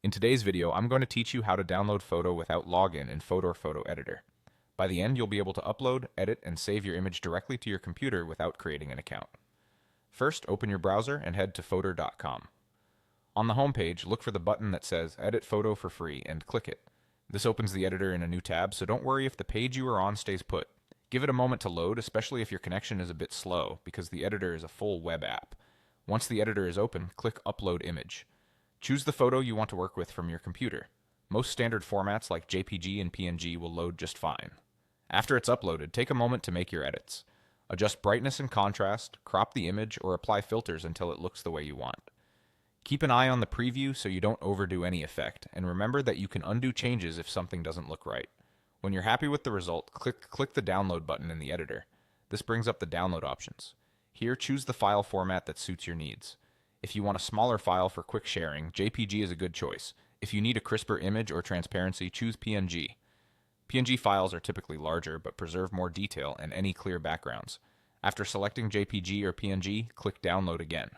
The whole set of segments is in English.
In today's video, I'm going to teach you how to download Fotor without login in Fotor Photo Editor. By the end, you'll be able to upload, edit, and save your image directly to your computer without creating an account. First, open your browser and head to Fotor.com. On the home page, look for the button that says Edit Photo for free and click it. This opens the editor in a new tab, so don't worry if the page you are on stays put. Give it a moment to load, especially if your connection is a bit slow, because the editor is a full web app. Once the editor is open, click Upload Image. Choose the photo you want to work with from your computer. Most standard formats like JPG and PNG will load just fine. After it's uploaded, take a moment to make your edits. Adjust brightness and contrast, crop the image, or apply filters until it looks the way you want. Keep an eye on the preview so you don't overdo any effect, and remember that you can undo changes if something doesn't look right. When you're happy with the result, click the download button in the editor. This brings up the download options. Here, choose the file format that suits your needs. If you want a smaller file for quick sharing, JPG is a good choice. If you need a crisper image or transparency, choose PNG. PNG files are typically larger but preserve more detail and any clear backgrounds. After selecting JPG or PNG, click Download again.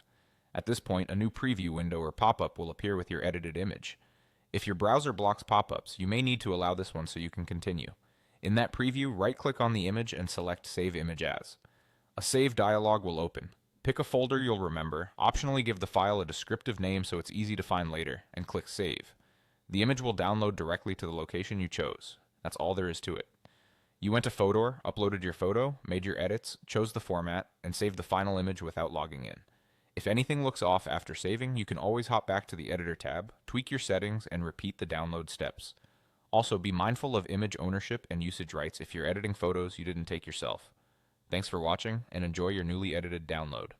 At this point, a new preview window or pop-up will appear with your edited image. If your browser blocks pop-ups, you may need to allow this one so you can continue. In that preview, right-click on the image and select Save Image As. A Save dialog will open. Pick a folder you'll remember, optionally give the file a descriptive name so it's easy to find later, and click Save. The image will download directly to the location you chose. That's all there is to it. You went to Fotor, uploaded your photo, made your edits, chose the format, and saved the final image without logging in. If anything looks off after saving, you can always hop back to the Editor tab, tweak your settings, and repeat the download steps. Also, be mindful of image ownership and usage rights if you're editing photos you didn't take yourself. Thanks for watching, and enjoy your newly edited download.